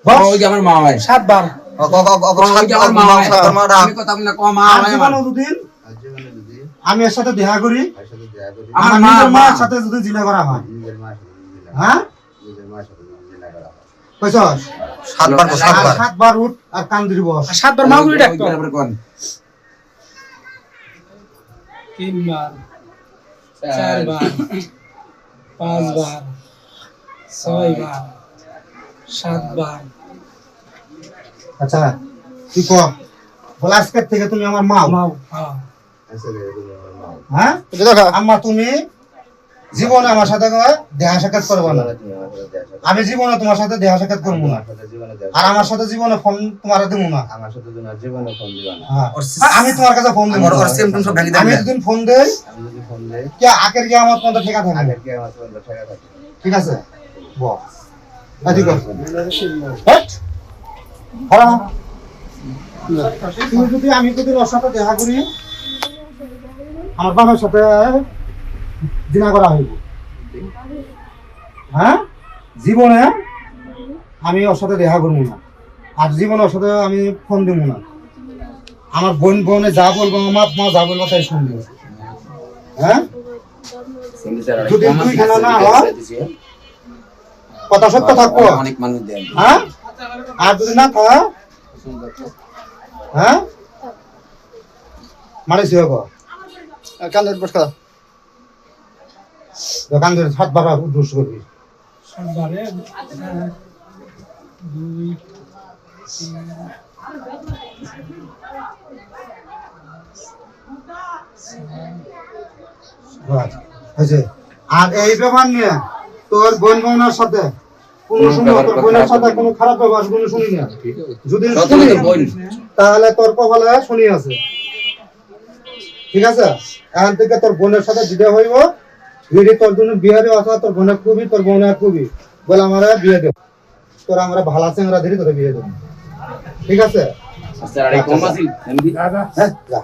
ওই যে আমার মা হয় 7 বার ওই যে আমার মা হয় আমি কথা না কম মা হয় আমার আমি এর সাথে দেখা করি আমার আমার মা মায়ের সাথে যদি জিনা করা হয় হ্যাঁ কইছস 7 বার উঠ আর কান ধরি বস 7 বার মাগুরি ডাকতো তারপর কোন 3 বার 4 বার 5 বার 6 বার 7 বার আচ্ছা তুই ক বল আজকে থেকে তুমি আমার মা মাও হ্যাঁ হ্যাঁ আম্মা তুমি জীবনে আমার সাথে দেখা সাক্ষাৎ করবে না আমি জীবনে তোমার সাথে দেখা সাক্ষাৎ করবো না আর আমার সাথে জীবনে ফোন তোমার দেব না আমি তোমার কাছে ফোন দেব আমি যদি ফোন দেই কি আকের কি আমার পর্যন্ত ঠেকা থাকে ঠিক আছে বল আদি কর হ্যাঁ তুমি যদি আমি যদি ওর সাথে দেখা করি আমার বাবার সাথে দিনা করা হইব হ্যাঁ জীবনে আমি ওর সাথে দেখা করবো না আর জীবনে ওর সাথে আমি ফোন দিব না আমার বোনে যা বলবো আমার মা যা বলবো তাই শুনবো হ্যাঁ যদি তুই খানা না হয় কথা সত্য থাকবো অনেক মানুষ দেন হ্যাঁ আর যদি না থাক হ্যাঁ মারিস হবো কান্দের বসকা দোকান ধরে 7 বার উদ্দেশ্য করবি 7 বারে 2 হয়েছে আর এই ব্যবহার নিয়ে তোর বোন বোনের সাথে কোনো সময় তোর বোনের সাথে কোনো খারাপ ব্যবহার কোনো শুনি না যদি শুনি তাহলে তোর কপালে শুনি আছে ঠিক আছে এখন থেকে তোর বোনের সাথে বিয়ে হইব যদি তোর জন্য বিয়ে দেওয়া আছে তোর বোনের খুবই তোর বোনের খুবই বলে আমরা বিয়ে দেব তোর আমরা ভালো চেংরা ধরে তোর বিয়ে দেব ঠিক আছে আচ্ছা আরে কম আছিল হ্যাঁ যা